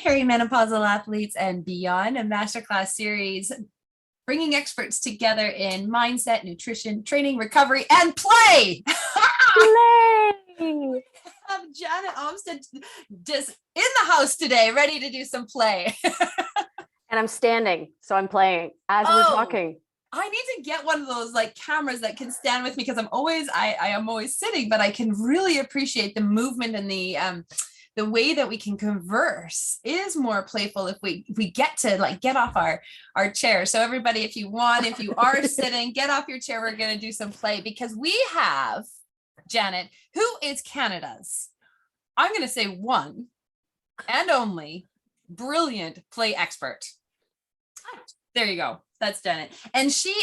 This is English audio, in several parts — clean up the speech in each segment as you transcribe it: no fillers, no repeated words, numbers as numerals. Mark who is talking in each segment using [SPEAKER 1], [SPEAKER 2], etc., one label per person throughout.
[SPEAKER 1] perimenopausal athletes and beyond, a masterclass series bringing experts together in mindset, nutrition, training, recovery, and play.
[SPEAKER 2] Play.
[SPEAKER 1] Janet Omstead just in the house today, ready to do some play.
[SPEAKER 2] And I'm standing, so I'm playing as we're talking.
[SPEAKER 1] I need to get one of those like cameras that can stand with me, because I am always sitting, but I can really appreciate the movement and the way that we can converse is more playful if we get to like get off our chair. So everybody, if you are sitting, get off your chair. We're going to do some play, because we have Janet, who is Canada's, I'm going to say one and only brilliant play expert. There you go. That's Janet. And she,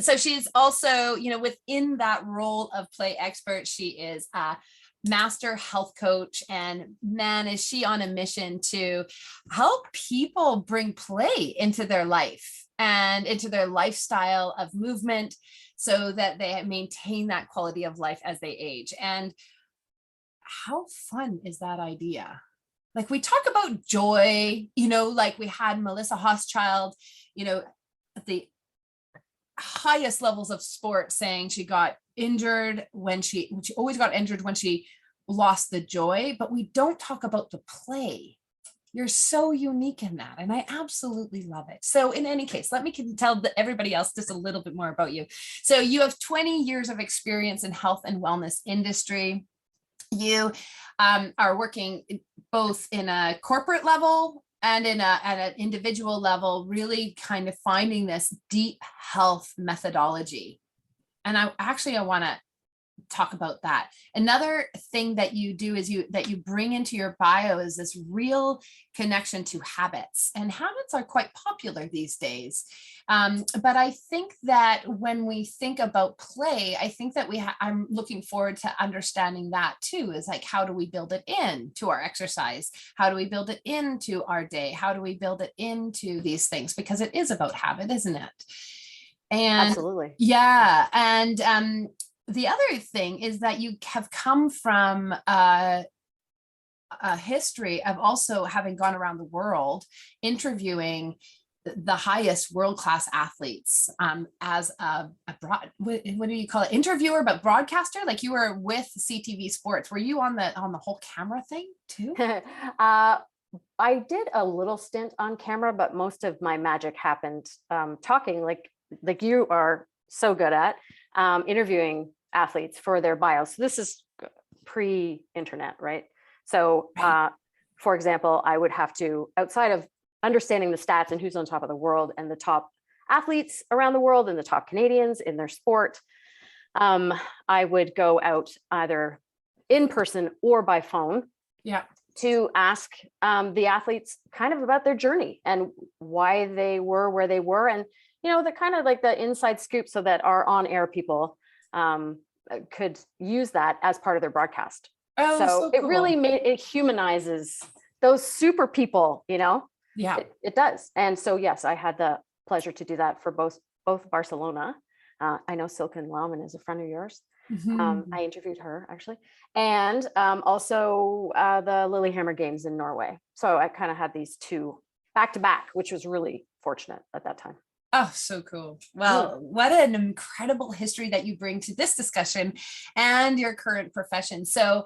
[SPEAKER 1] so she's also, within that role of play expert, she is a master health coach, and man, is she on a mission to help people bring play into their life and into their lifestyle of movement, so that they maintain that quality of life as they age. And how fun is that idea? Like, we talk about joy, like we had Melissa Hochschild, at the highest levels of sport, saying she got injured when she always got injured when she lost the joy, but we don't talk about the play. You're so unique in that, and I absolutely love it. So in any case, let me tell everybody else just a little bit more about you. So you have 20 years of experience in health and wellness industry. You are working both in a corporate level and at an individual level, really kind of finding this deep health methodology. And I want to talk about that. Another thing that you do is that you bring into your bio is this real connection to habits, and habits are quite popular these days. But I think that when we think about play, I think that I'm looking forward to understanding that too, is like, how do we build it into our exercise? How do we build it into our day? How do we build it into these things? Because it is about habit, isn't it? And
[SPEAKER 2] absolutely.
[SPEAKER 1] Yeah. And the other thing is that you have come from a history of also having gone around the world interviewing the highest world-class athletes as what do you call it, interviewer, but broadcaster. Like, you were with CTV Sports. Were you on the whole camera thing too?
[SPEAKER 2] I did a little stint on camera, but most of my magic happened talking like you are so good at, interviewing athletes for their bios. So this is pre-internet, right? So for example, I would have to, outside of understanding the stats and who's on top of the world and the top athletes around the world and the top Canadians in their sport, I would go out either in person or by phone to ask the athletes kind of about their journey and why they were where they were, and the kind of like the inside scoop, so that our on-air people could use that as part of their broadcast. So it really it humanizes those super people,
[SPEAKER 1] Yeah,
[SPEAKER 2] it does. And so, yes, I had the pleasure to do that for both Barcelona. I know Silken Laumann is a friend of yours.
[SPEAKER 1] Mm-hmm.
[SPEAKER 2] I interviewed her actually, and also the Lillehammer Games in Norway. So I kind of had these two back to back, which was really fortunate at that time.
[SPEAKER 1] Oh, so cool. Well, what an incredible history that you bring to this discussion and your current profession. So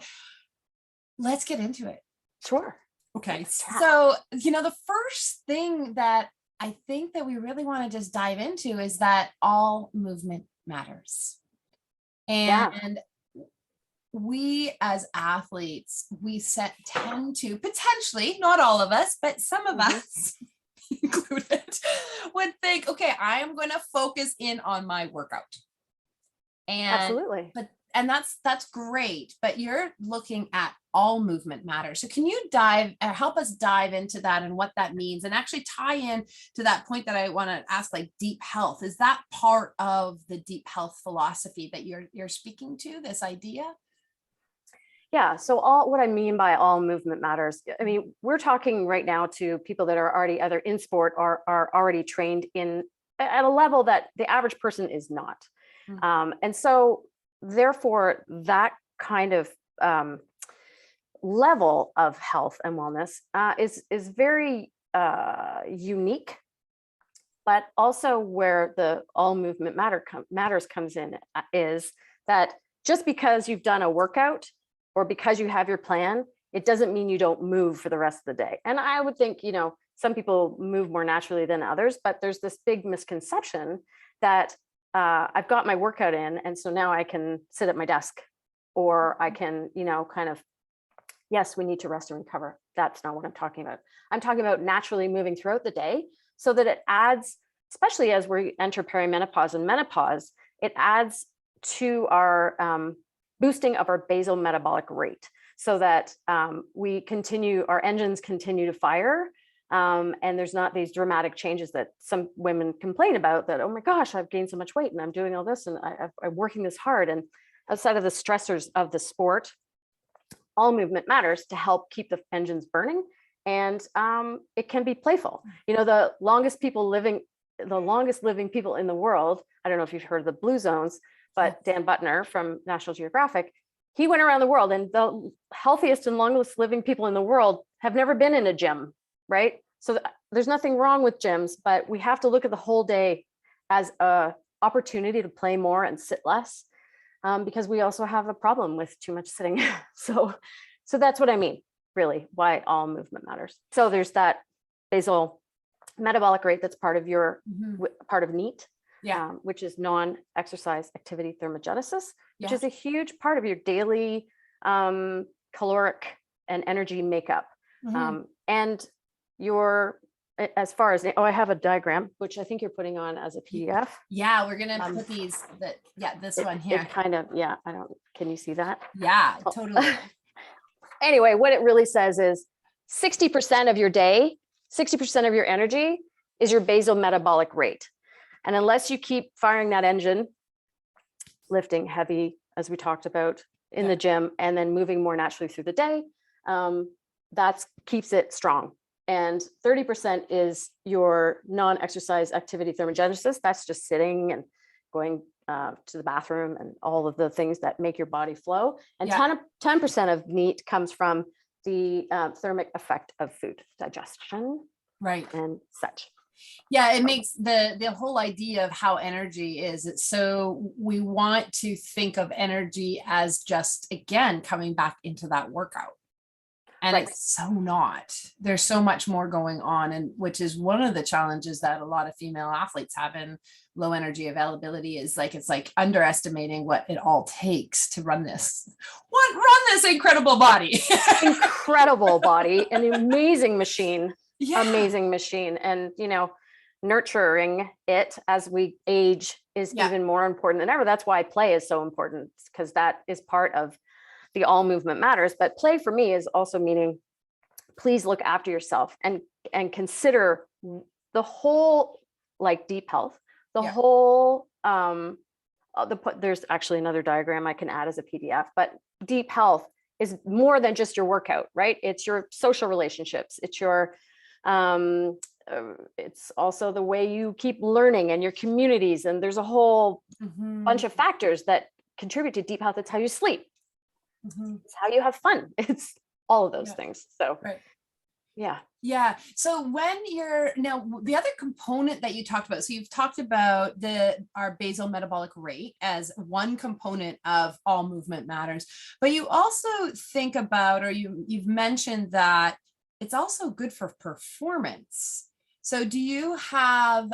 [SPEAKER 1] let's get into it.
[SPEAKER 2] Sure.
[SPEAKER 1] Okay. So, the first thing that I think that we really want to just dive into is that all movement matters. And we as athletes, we tend to potentially, not all of us, but some of us included, would think, okay, I am going to focus in on my workout. And
[SPEAKER 2] absolutely.
[SPEAKER 1] And that's great, but you're looking at all movement matters. So can you help us dive into that and what that means, and actually tie in to that point that I want to ask, like deep health? Is that part of the deep health philosophy that you're speaking to, this idea?
[SPEAKER 2] Yeah. So what I mean by all movement matters, I mean, we're talking right now to people that are already either in sport or are already trained at a level that the average person is not. And so therefore that kind of level of health and wellness is very unique, but also where the all movement matters comes in is that just because you've done a workout or because you have your plan, it doesn't mean you don't move for the rest of the day. And I would think, some people move more naturally than others, but there's this big misconception that I've got my workout in, and so now I can sit at my desk, or I can, kind of, yes, we need to rest and recover. That's not what I'm talking about. I'm talking about naturally moving throughout the day so that it adds, especially as we enter perimenopause and menopause, it adds to our boosting of our basal metabolic rate so that our engines continue to fire. And there's not these dramatic changes that some women complain about, that, oh my gosh, I've gained so much weight and I'm doing all this and I'm working this hard. And outside of the stressors of the sport, all movement matters to help keep the engines burning. And it can be playful. The longest living people in the world, I don't know if you've heard of the Blue Zones, but Dan Buttner from National Geographic, he went around the world, and the healthiest and longest living people in the world have never been in a gym, right? So there's nothing wrong with gyms, but we have to look at the whole day as a opportunity to play more and sit less, because we also have a problem with too much sitting. So that's what I mean, really, why all movement matters. So there's that basal metabolic rate that's part of your part of NEAT, which is non-exercise activity thermogenesis, which is a huge part of your daily caloric and energy makeup. And as far as, I have a diagram, which I think you're putting on as a PDF.
[SPEAKER 1] Yeah, we're going to put these, this one here.
[SPEAKER 2] It kind of, can you see that?
[SPEAKER 1] Yeah, totally.
[SPEAKER 2] Anyway, what it really says is 60% of your day, 60% of your energy is your basal metabolic rate. And unless you keep firing that engine, lifting heavy, as we talked about in the gym, and then moving more naturally through the day, that keeps it strong. And 30% is your non-exercise activity thermogenesis. That's just sitting and going to the bathroom and all of the things that make your body flow. And 10% of NEAT comes from the thermic effect of food digestion,
[SPEAKER 1] right,
[SPEAKER 2] and such.
[SPEAKER 1] Yeah, it makes the whole idea of how energy is. It's so we want to think of energy as just, again, coming back into that workout. And it's so not. There's so much more going on, and which is one of the challenges that a lot of female athletes have in low energy availability, is it's like underestimating what it all takes to run this incredible body.
[SPEAKER 2] Incredible body, an amazing machine. Amazing machine. And nurturing it as we age is even more important than ever. That's why play is so important, because that is part of the all movement matters. But play for me is also meaning, please look after yourself and consider the whole, like, deep health, the whole there's actually another diagram I can add as a PDF, but deep health is more than just your workout, right? It's your social relationships. It's your it's also the way you keep learning and your communities. And there's a whole bunch of factors that contribute to deep health. It's how you sleep. It's how you have fun. It's all of those things. So, Yeah.
[SPEAKER 1] So when now the other component that you talked about, so you've talked about our basal metabolic rate as one component of all movement matters, but you also think about, or you've mentioned that it's also good for performance. So do you have,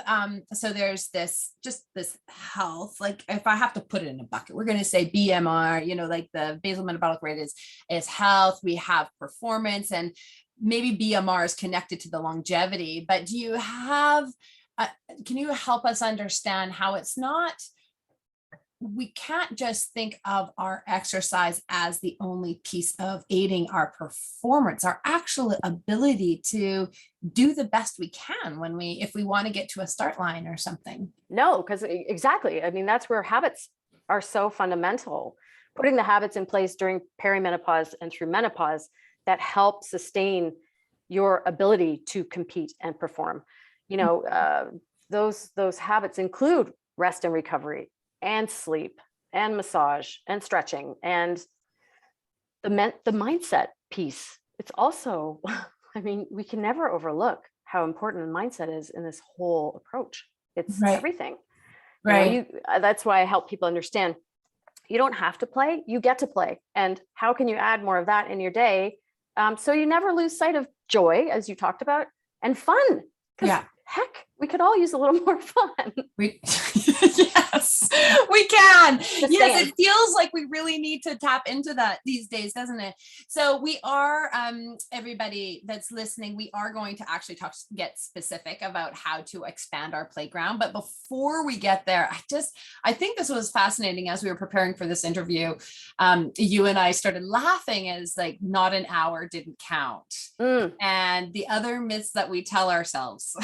[SPEAKER 1] so there's this health, like if I have to put it in a bucket, we're going to say BMR, like the basal metabolic rate is health. We have performance, and maybe BMR is connected to the longevity, but do you have, can you help us understand how it's not, we can't just think of our exercise as the only piece of aiding our performance, our actual ability to do the best we can if we want to get to a start line or something?
[SPEAKER 2] No, because exactly. I mean, that's where habits are so fundamental. Putting the habits in place during perimenopause and through menopause that help sustain your ability to compete and perform. Those habits include rest and recovery, and sleep, and massage, and stretching, and the mindset piece, it's also, I mean, we can never overlook how important mindset is in this whole approach. It's
[SPEAKER 1] Right.
[SPEAKER 2] everything.
[SPEAKER 1] Right.
[SPEAKER 2] You know, that's why I help people understand you don't have to play, you get to play. And how can you add more of that in your day? So you never lose sight of joy, as you talked about, and fun. Because heck, we could all use a little more fun.
[SPEAKER 1] Yes, we can.
[SPEAKER 2] Just
[SPEAKER 1] yes,
[SPEAKER 2] saying.
[SPEAKER 1] it feels like we really need to tap into that these days, doesn't it? So we are, everybody that's listening, we are going to actually get specific about how to expand our playground. But before we get there, I think this was fascinating as we were preparing for this interview. You and I started laughing as like not an hour didn't count. And the other myths that we tell ourselves.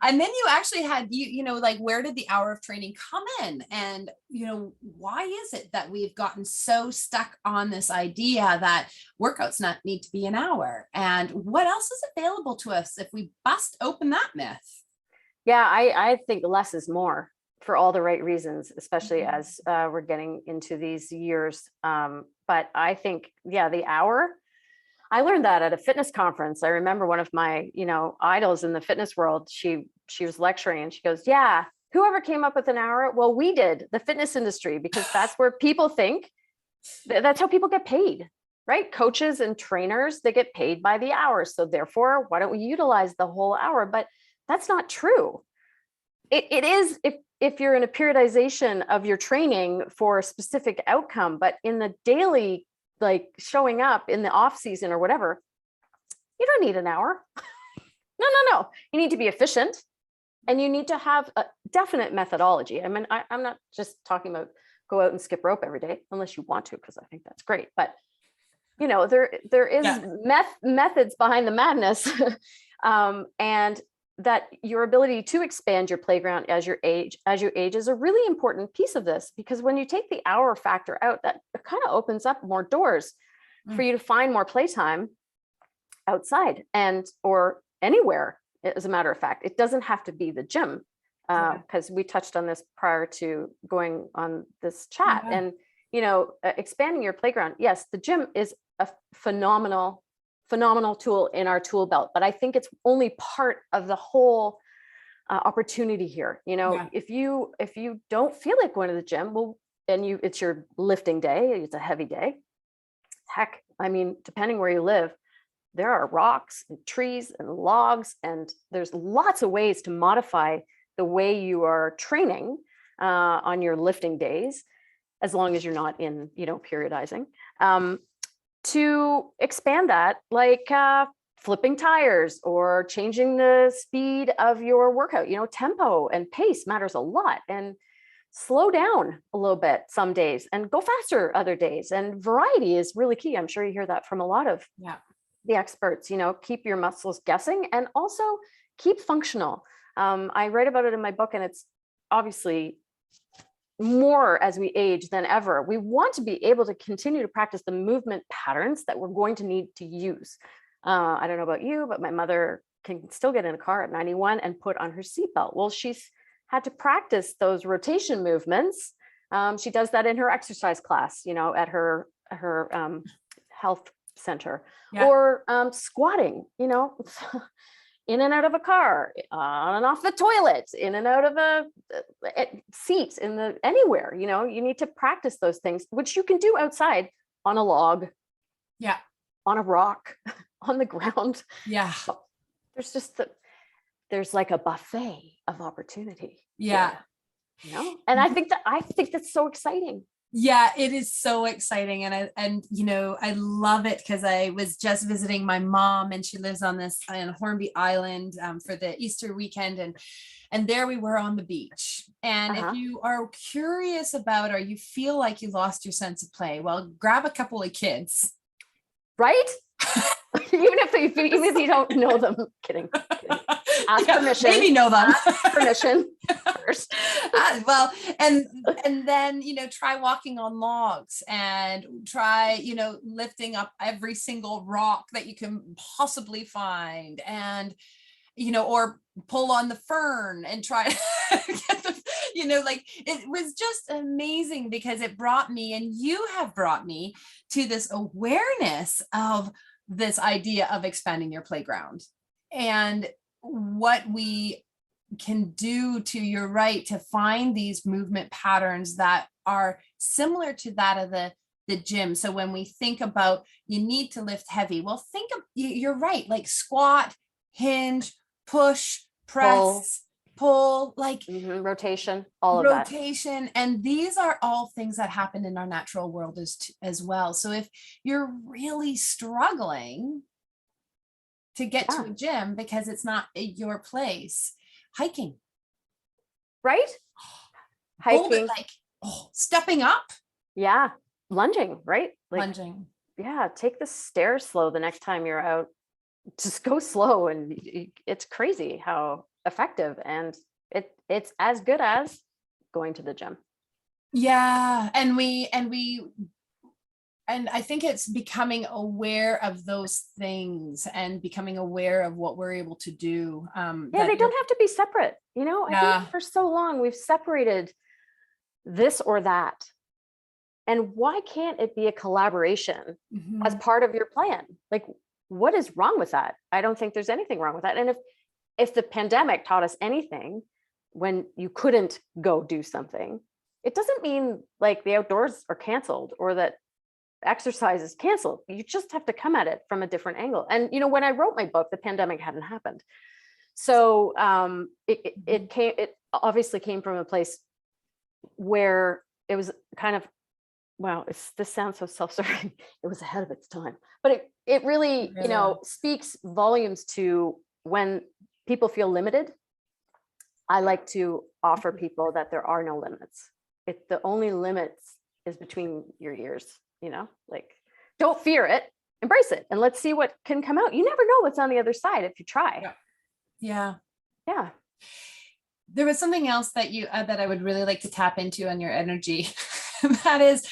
[SPEAKER 1] And then you actually had, you know, like, where did the hour of training come in? And, you know, why is it that we've gotten so stuck on this idea that workouts not need to be an hour? And what else is available to us if we bust open that myth?
[SPEAKER 2] Yeah, I think less is more for all the right reasons, especially as we're getting into these years. But I think, the hour, I learned that at a fitness conference. I remember one of my, you know, idols in the fitness world. She was lecturing and she goes, yeah, whoever came up with an hour? Well, we did, the fitness industry, because that's where people think that's how people get paid, right? Coaches and trainers, they get paid by the hour. So therefore, why don't we utilize the whole hour? But that's not true. It is if you're in a periodization of your training for a specific outcome, but in the daily, like showing up in the off season or whatever, you don't need an hour. No. You need to be efficient and you need to have a definite methodology. I mean, I'm not just talking about go out and skip rope every day, unless you want to, because I think that's great. But, you know, there is methods behind the madness. And that your ability to expand your playground as you age is a really important piece of this, because when you take the hour factor out, that kind of opens up more doors for you to find more playtime outside and or anywhere. As a matter of fact, it doesn't have to be the gym, because we touched on this prior to going on this chat. And, you know, expanding your playground. Yes, the gym is a phenomenal tool in our tool belt, but I think it's only part of the whole opportunity here. You know, if you don't feel like going to the gym, well, and it's your lifting day, it's a heavy day. Heck, I mean, depending where you live, there are rocks and trees and logs, and there's lots of ways to modify the way you are training on your lifting days, as long as you're not in, you know, periodizing. To expand that, like flipping tires or changing the speed of your workout, you know, tempo and pace matters a lot, and slow down a little bit some days and go faster other days. And variety is really key. I'm sure you hear that from a lot of the experts. You know, keep your muscles guessing and also keep functional. I write about it in my book, and it's obviously more as we age than ever. We want to be able to continue to practice the movement patterns that we're going to need to use. I don't know about you, but my mother can still get in a car at 91 and put on her seatbelt. Well, she's had to practice those rotation movements. She does that in her exercise class, you know, at her health center, or squatting, you know, in and out of a car, on and off the toilet, in and out of a seat, anywhere. You know, you need to practice those things, which you can do outside on a log, on a rock, on the ground. There's like a buffet of opportunity. You know, and I think that's so exciting.
[SPEAKER 1] Yeah, it is so exciting. And you know, I love it because I was just visiting my mom, and she lives on Hornby Island for the Easter weekend. And there we were on the beach. And if you are curious about, or you feel like you lost your sense of play, well, grab a couple of kids.
[SPEAKER 2] Right? even if you don't know them. Kidding. Ask permission.
[SPEAKER 1] Maybe know them.
[SPEAKER 2] Ask permission first.
[SPEAKER 1] Well, and then, you know, try walking on logs, and try, you know, lifting up every single rock that you can possibly find, and, you know, or pull on the fern and try to get the, like it was just amazing because it brought me, and you have brought me to this awareness of this idea of expanding your playground and what we can do to, you're right, to find these movement patterns that are similar to that of the gym. So when we think about you need to lift heavy, well, think of, you're right, like squat, hinge, push, press, pull, like
[SPEAKER 2] rotation, all of that.
[SPEAKER 1] Rotation. And these are all things that happen in our natural world as well. So if you're really struggling to get to a gym because it's not your place, hiking.
[SPEAKER 2] Right? Hiking.
[SPEAKER 1] Like stepping up.
[SPEAKER 2] Yeah. Lunging, right? Like,
[SPEAKER 1] lunging.
[SPEAKER 2] Yeah. Take the stairs slow the next time you're out. Just go slow. And it's crazy how effective, and it's as good as going to the gym.
[SPEAKER 1] Yeah. And I think it's becoming aware of those things and becoming aware of what we're able to do.
[SPEAKER 2] They don't have to be separate. I think for so long we've separated this or that. And why can't it be a collaboration as part of your plan? Like, what is wrong with that? I don't think there's anything wrong with that. And if the pandemic taught us anything, when you couldn't go do something, it doesn't mean like the outdoors are canceled or that exercise is canceled. You just have to come at it from a different angle. And when I wrote my book, the pandemic hadn't happened. So it obviously came from a place where it was kind of, wow, this sounds so self-serving. It was ahead of its time, but it really, speaks volumes to when people feel limited. I like to offer people that there are no limits. The only limits is between your ears, like, don't fear it, embrace it, and let's see what can come out. You never know what's on the other side if you try.
[SPEAKER 1] Yeah.
[SPEAKER 2] There
[SPEAKER 1] was something else that that I would really like to tap into on your energy. That is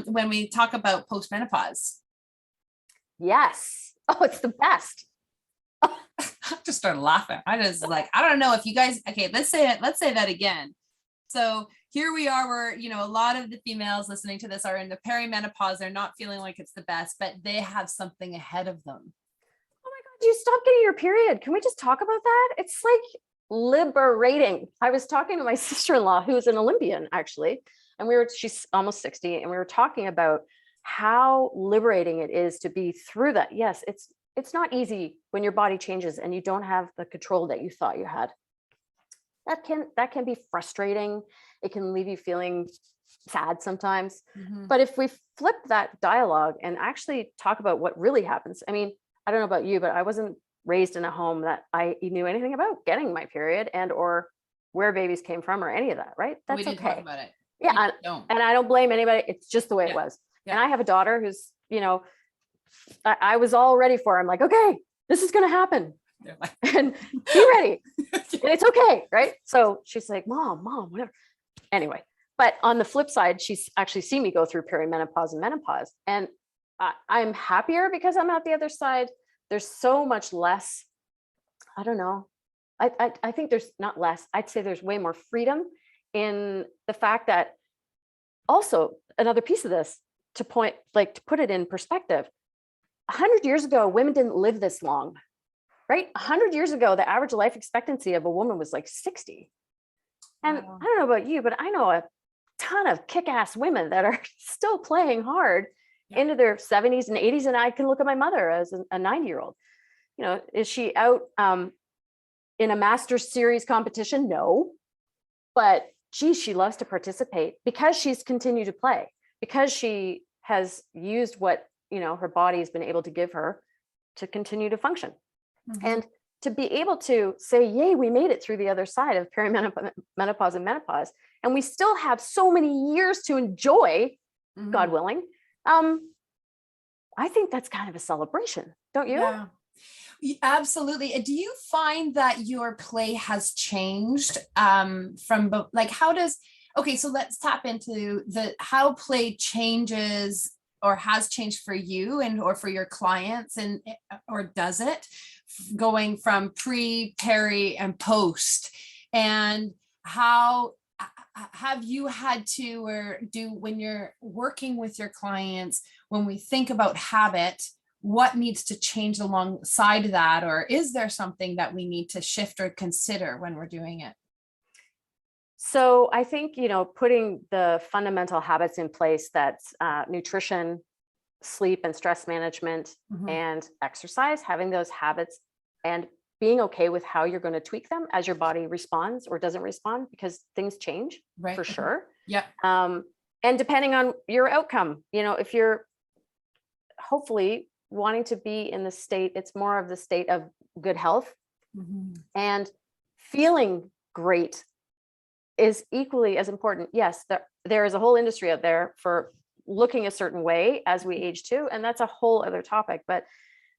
[SPEAKER 1] when we talk about postmenopause.
[SPEAKER 2] Yes. Oh, it's the best.
[SPEAKER 1] I just started laughing. I just like, I don't know if you guys, okay, let's say that again. So here we are, where, a lot of the females listening to this are in the perimenopause. They're not feeling like it's the best, but they have something ahead of them.
[SPEAKER 2] Oh my God, you stopped getting your period. Can we just talk about that? It's like liberating. I was talking to my sister-in-law, who's an Olympian actually, and she's almost 60. And we were talking about how liberating it is to be through that. Yes, it's not easy when your body changes and you don't have the control that you thought you had. That can be frustrating. It can leave you feeling sad sometimes. But if we flip that dialogue and actually talk about what really happens, I mean, I don't know about you, but I wasn't raised in a home that I knew anything about getting my period and or where babies came from or any of that, right? That's
[SPEAKER 1] we didn't
[SPEAKER 2] okay.
[SPEAKER 1] talk about it.
[SPEAKER 2] Yeah, and I don't blame anybody. It's just the way it was.
[SPEAKER 1] Yeah.
[SPEAKER 2] And I have a daughter who's, I was all ready for her. I'm like, okay, this is going to happen. And be ready. And it's okay, right? So she's like, mom, whatever. Anyway, but on the flip side, she's actually seen me go through perimenopause and menopause. And I'm happier because I'm at the other side. There's so much less, I don't know. I think there's not less. I'd say there's way more freedom in the fact that also another piece of this to put it in perspective. 100 years ago, women didn't live this long, right? 100 years ago, the average life expectancy of a woman was like 60. And I don't know about you, but I know a ton of kick-ass women that are still playing hard into their 70s and 80s. And I can look at my mother as a 90-year-old. Is she out in a Masters Series competition? No. But geez, she loves to participate because she's continued to play, because she has used what, her body has been able to give her to continue to function. And to be able to say, yay, we made it through the other side of perimenopause and menopause, and we still have so many years to enjoy, God willing. I think that's kind of a celebration, don't you?
[SPEAKER 1] Yeah, absolutely. Do you find that your play has changed from like, so let's tap into how play changes or has changed for you and or for your clients, and or does it, going from pre, peri, and post, and how have you had to, or do, when you're working with your clients, when we think about habit, what needs to change alongside that? Or is there something that we need to shift or consider when we're doing it?
[SPEAKER 2] So I think, putting the fundamental habits in place, that's nutrition, sleep and stress management,
[SPEAKER 1] Mhm.
[SPEAKER 2] and exercise, having those habits and being okay with how you're going to tweak them as your body responds or doesn't respond, because things change
[SPEAKER 1] Right.
[SPEAKER 2] for
[SPEAKER 1] Okay.
[SPEAKER 2] sure.
[SPEAKER 1] Yeah.
[SPEAKER 2] And depending on your outcome, if you're hopefully wanting to be in the state, it's more of the state of good health,
[SPEAKER 1] Mhm.
[SPEAKER 2] and feeling great is equally as important. Yes, there is a whole industry out there for looking a certain way as we age too, and that's a whole other topic. But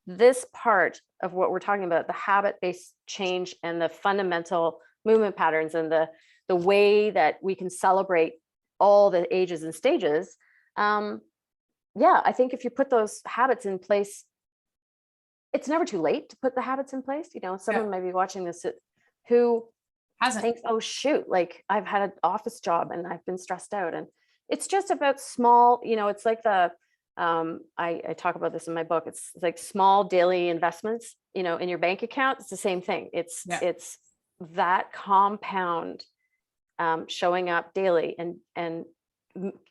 [SPEAKER 2] this part of what we're talking about, the habit-based change and the fundamental movement patterns and the way that we can celebrate all the ages and stages. Yeah, I think if you put those habits in place, it's never too late to put the habits in place. Someone might be watching this who
[SPEAKER 1] Hasn't.
[SPEAKER 2] thinks, oh shoot, like I've had an office job and I've been stressed out. And it's just about small, it's like I talk about this in my book. It's like small daily investments, in your bank account. It's the same thing. It's that compound, showing up daily and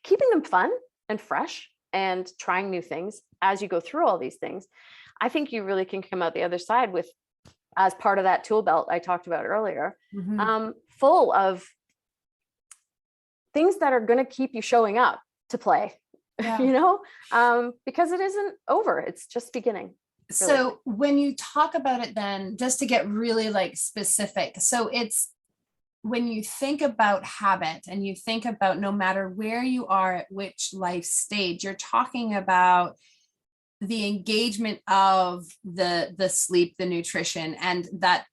[SPEAKER 2] keeping them fun and fresh and trying new things as you go through all these things. I think you really can come out the other side with, as part of that tool belt I talked about earlier,
[SPEAKER 1] Mhm.
[SPEAKER 2] full of things that are going to keep you showing up to play,
[SPEAKER 1] Yeah.
[SPEAKER 2] because it isn't over. It's just beginning. Really.
[SPEAKER 1] So when you talk about it, then just to get really like specific, so it's when you think about habit and you think about no matter where you are at which life stage, you're talking about the engagement of the sleep, the nutrition, and that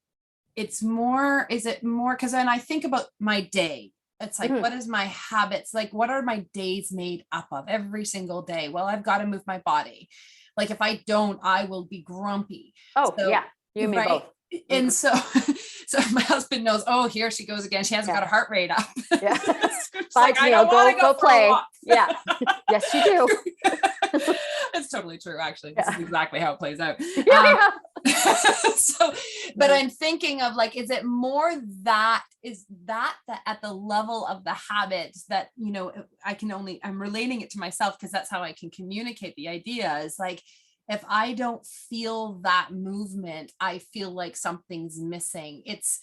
[SPEAKER 1] it's more, is it more, because when I think about my day, it's like, what is my habits? Like, what are my days made up of every single day? Well, I've got to move my body. Like, if I don't, I will be grumpy.
[SPEAKER 2] Oh,
[SPEAKER 1] So,
[SPEAKER 2] yeah. You and me both.
[SPEAKER 1] And so my husband knows, oh, here she goes again. She hasn't got a heart rate up.
[SPEAKER 2] Yeah.
[SPEAKER 1] It's like, I don't want to go
[SPEAKER 2] play. Yeah. Yes, you do.
[SPEAKER 1] It's totally true. Actually, this is exactly how it plays out. So, but I'm thinking of like, is it more that, is that at the level of the habits that, I'm relating it to myself because that's how I can communicate the idea, is like, if I don't feel that movement, I feel like something's missing. It's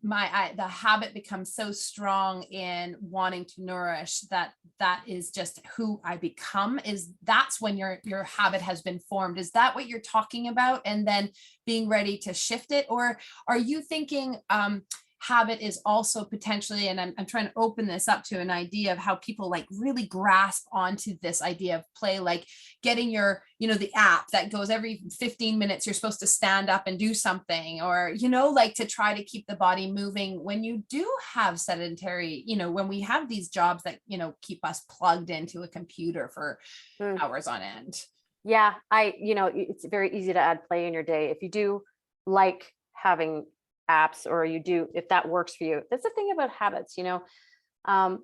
[SPEAKER 1] the habit becomes so strong in wanting to nourish that is just who I become. That's when your habit has been formed. Is that what you're talking about? And then being ready to shift it? Or are you thinking habit is also potentially, and I'm trying to open this up to an idea of how people like really grasp onto this idea of play, like getting your, the app that goes every 15 minutes, you're supposed to stand up and do something, or, like to try to keep the body moving when you do have sedentary, when we have these jobs that, keep us plugged into a computer for hours on end.
[SPEAKER 2] Yeah. It's very easy to add play in your day. If you do like having apps, or if that works for you. That's the thing about habits. I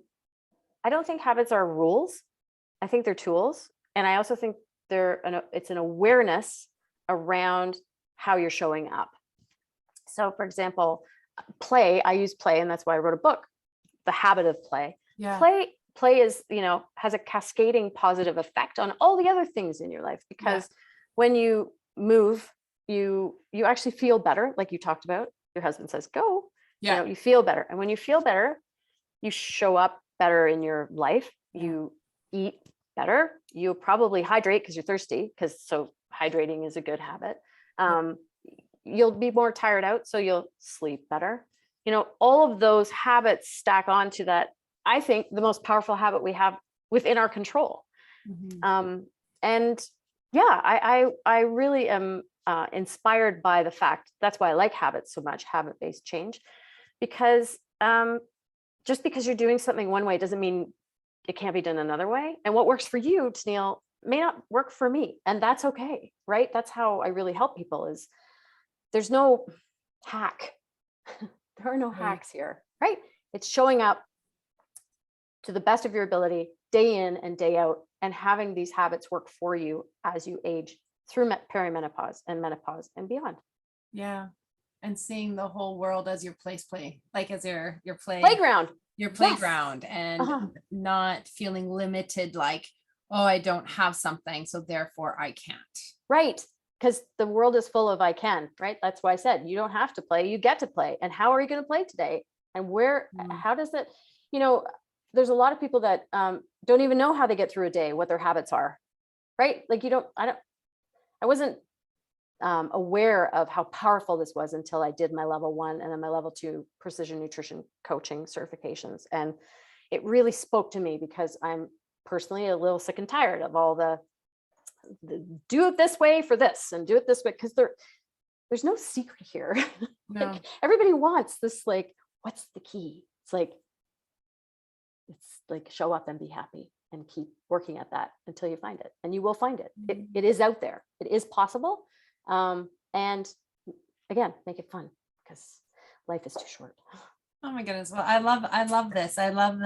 [SPEAKER 2] don't think habits are rules. I think they're tools. And I also think it's an awareness around how you're showing up. So for example, play, I use play, and that's why I wrote a book, The Habit of Play.
[SPEAKER 1] Yeah.
[SPEAKER 2] Play is, has a cascading positive effect on all the other things in your life, because when you move, you actually feel better. Like you talked about, your husband says, go, you feel better. And when you feel better, you show up better in your life. You eat better. You probably hydrate because you're thirsty, so hydrating is a good habit. You'll be more tired out, so you'll sleep better. All of those habits stack on to that. I think the most powerful habit we have within our control. And yeah, I really am inspired by the fact, that's why I like habits so much, habit-based change, because just because you're doing something one way doesn't mean it can't be done another way. And what works for you, Tennille, may not work for me. And that's okay, right? That's how I really help people, is there's no hack. There are no hacks here, right? It's showing up to the best of your ability, day in and day out, and having these habits work for you as you age through perimenopause and menopause and beyond.
[SPEAKER 1] Yeah. And seeing the whole world as your play, like as your
[SPEAKER 2] playground,
[SPEAKER 1] your playground,
[SPEAKER 2] yes.
[SPEAKER 1] and not feeling limited, like, oh, I don't have something, so therefore I can't.
[SPEAKER 2] Right. Because the world is full of I can, right? That's why I said you don't have to play, you get to play. And how are you going to play today? And how does it, there's a lot of people that don't even know how they get through a day, what their habits are, right? Like I wasn't aware of how powerful this was until I did my level 1 and then my level 2 precision nutrition coaching certifications. And it really spoke to me because I'm personally a little sick and tired of all the do it this way for this and do it this way, because there's no secret here.
[SPEAKER 1] No.
[SPEAKER 2] Like, everybody wants this, like, what's the key? It's like show up and be happy and keep working at that until you find it, and you will find it. It is out there. It is possible. And again, make it fun, because life is too short.
[SPEAKER 1] Oh my goodness. Well, I love this. I love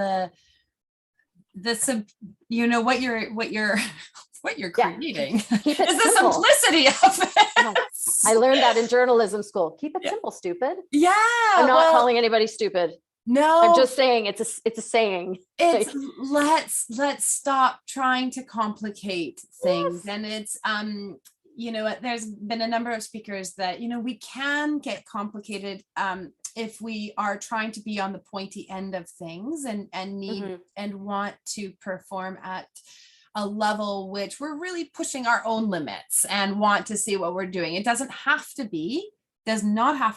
[SPEAKER 1] what you're creating.
[SPEAKER 2] Keep it
[SPEAKER 1] is
[SPEAKER 2] simple.
[SPEAKER 1] The simplicity of it.
[SPEAKER 2] Yes. I learned that in journalism school. Keep it simple, stupid.
[SPEAKER 1] Yeah.
[SPEAKER 2] I'm not calling anybody stupid.
[SPEAKER 1] No,
[SPEAKER 2] I'm just saying it's a saying.
[SPEAKER 1] It's let's stop trying to complicate things. Yes. And it's there's been a number of speakers that we can get complicated if we are trying to be on the pointy end of things and need and want to perform at a level which we're really pushing our own limits and want to see what we're doing. It does not have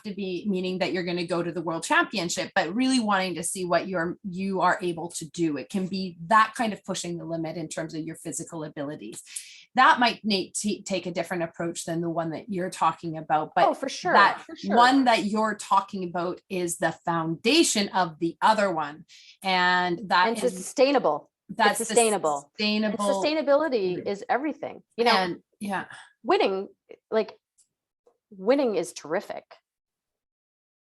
[SPEAKER 1] to be meaning that you're going to go to the world championship, but really wanting to see what you are able to do. It can be that kind of pushing the limit in terms of your physical abilities. That might need to take a different approach than the one that you're talking about. But
[SPEAKER 2] for sure.
[SPEAKER 1] One that you're talking about is the foundation of the other one. And that is
[SPEAKER 2] sustainable.
[SPEAKER 1] That's
[SPEAKER 2] sustainable.
[SPEAKER 1] And
[SPEAKER 2] sustainability is everything. Winning is terrific.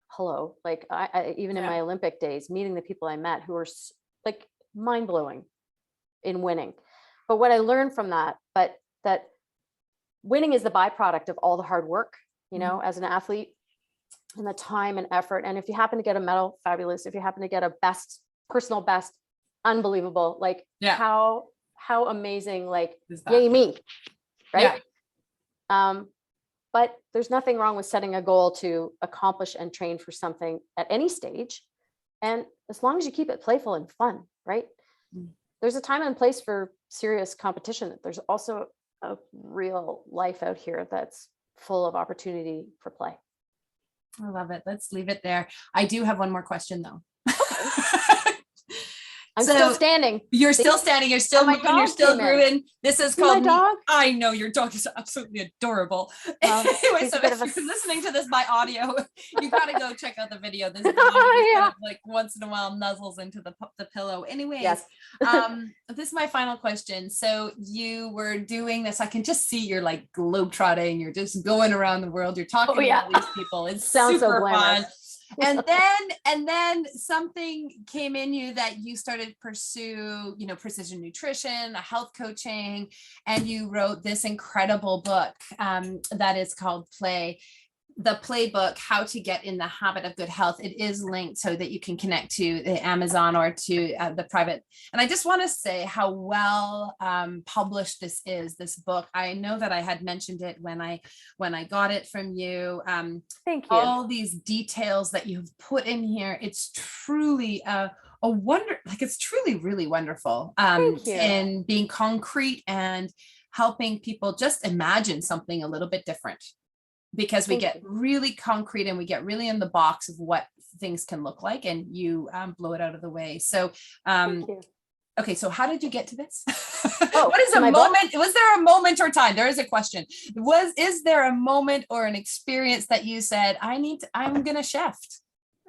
[SPEAKER 2] Hello. Like I even in my Olympic days, meeting the people I met who were like mind-blowing in winning. But what I learned from that winning is the byproduct of all the hard work, as an athlete, and the time and effort. And if you happen to get a medal, fabulous. If you happen to get a personal best, unbelievable. Like how amazing, like, yay me. Right. Yeah. But there's nothing wrong with setting a goal to accomplish and train for something at any stage. And as long as you keep it playful and fun, right? There's a time and place for serious competition. There's also a real life out here that's full of opportunity for play.
[SPEAKER 1] I love it. Let's leave it there. I do have one more question though.
[SPEAKER 2] I'm still standing.
[SPEAKER 1] You're still standing. You're still moving. You're still grooving. This is called
[SPEAKER 2] my dog.
[SPEAKER 1] I know your dog is absolutely adorable. Anyway, so if you're listening to this by audio, you got to go check out the video. This dog kind of like once in a while nuzzles into the pillow. Anyways, this is my final question. So you were doing this. I can just see you're like globetrotting. You're just going around the world. You're talking to all these people. It sounds super so fun. And then something came in you that you started to pursue, precision nutrition, health coaching, and you wrote this incredible book that is called The Playbook, How to Get in the Habit of Good Health. It is linked so that you can connect to the Amazon or to the private. And I just want to say how well published this book. I know that I had mentioned it when I got it from you.
[SPEAKER 2] Thank you.
[SPEAKER 1] All these details that you've put in here. It's truly a wonder. Like, it's truly really wonderful in being concrete and helping people just imagine something a little bit different. Because we get really concrete and we get really in the box of what things can look like, and you blow it out of the way. So, okay. So how did you get to this? What is a moment? Was there a moment or time? There is a question. Is there a moment or an experience that you said, I'm going to shift.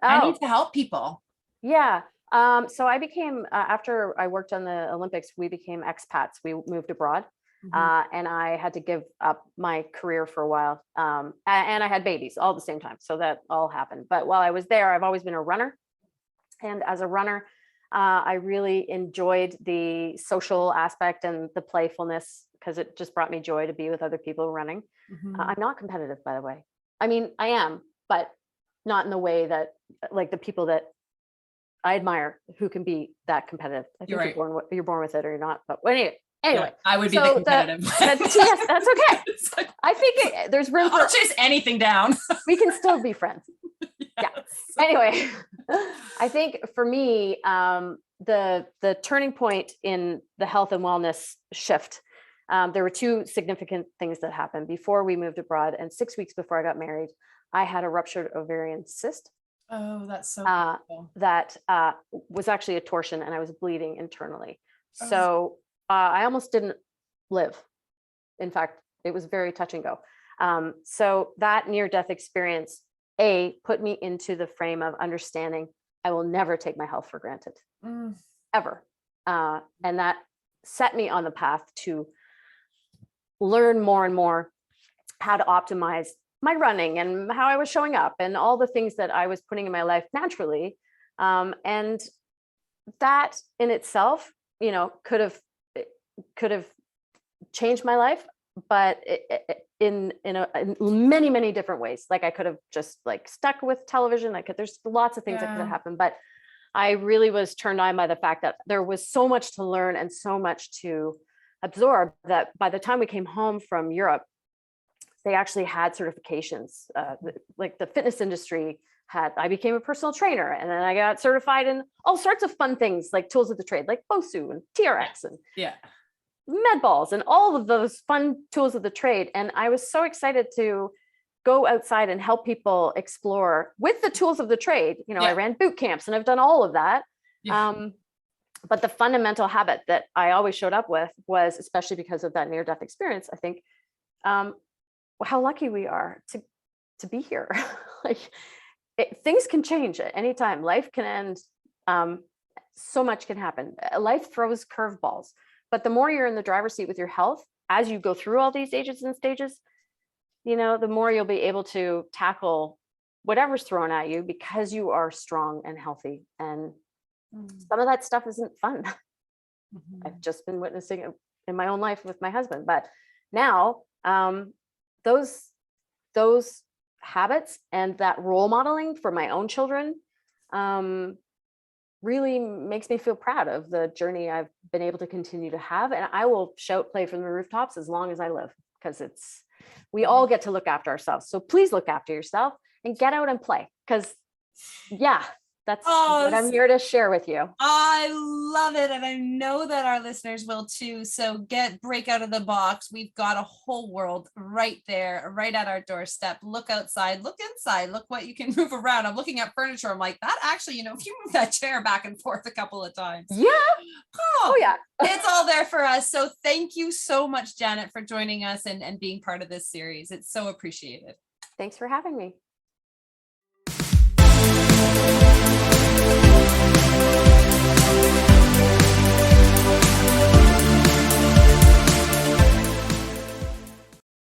[SPEAKER 1] I need to help people.
[SPEAKER 2] Yeah. So I became, after I worked on the Olympics, we became expats. We moved abroad. And I had to give up my career for a while. And I had babies all at the same time. So that all happened. But while I was there, I've always been a runner. And as a runner, I really enjoyed the social aspect and the playfulness because it just brought me joy to be with other people running. I'm not competitive, by the way. I mean, I am, but not in the way that like the people that I admire who can be that competitive. I think you're born with it or you're not. But anyway,
[SPEAKER 1] yeah, I would be the competitive.
[SPEAKER 2] Yes, that's okay. I think there's room for
[SPEAKER 1] chase anything down.
[SPEAKER 2] We can still be friends. Yes. Yeah. Anyway, I think for me, the turning point in the health and wellness shift, there were two significant things that happened before we moved abroad, and 6 weeks before I got married. I had a ruptured ovarian cyst.
[SPEAKER 1] Oh, that's so cool.
[SPEAKER 2] That was actually a torsion, and I was bleeding internally. So I almost didn't live. In fact, it was very touch and go. So that near-death experience, put me into the frame of understanding I will never take my health for granted, ever. And that set me on the path to learn more and more how to optimize my running and how I was showing up and all the things that I was putting in my life naturally. And that in itself, could have changed my life, but in many, many different ways. Like I could have just like stuck with television. There's lots of things that could have happened, but I really was turned on by the fact that there was so much to learn and so much to absorb that by the time we came home from Europe, they actually had certifications. Like the fitness industry I became a personal trainer, and then I got certified in all sorts of fun things like tools of the trade, like BOSU and TRX and med balls and all of those fun tools of the trade. And I was so excited to go outside and help people explore with the tools of the trade. I ran boot camps and I've done all of that. But the fundamental habit that I always showed up with was, especially because of that near-death experience, I think, how lucky we are to be here. Things can change at any time. Life can end. So much can happen. Life throws curveballs, but the more you're in the driver's seat with your health, as you go through all these ages and stages, the more you'll be able to tackle whatever's thrown at you because you are strong and healthy. And some of that stuff isn't fun. I've just been witnessing it in my own life with my husband, but now, those habits and that role modeling for my own children really makes me feel proud of the journey I've been able to continue to have. And I will shout play from the rooftops as long as I live, because we all get to look after ourselves. So please look after yourself and get out and play, because that's what I'm here to share with you.
[SPEAKER 1] I love it. And I know that our listeners will too. So break out of the box. We've got a whole world right there, right at our doorstep. Look outside, look inside, look what you can move around. I'm looking at furniture. I'm like, that actually, if you move that chair back and forth a couple of times.
[SPEAKER 2] Yeah. Oh yeah.
[SPEAKER 1] It's all there for us. So thank you so much, Janet, for joining us and being part of this series. It's so appreciated.
[SPEAKER 2] Thanks for having me.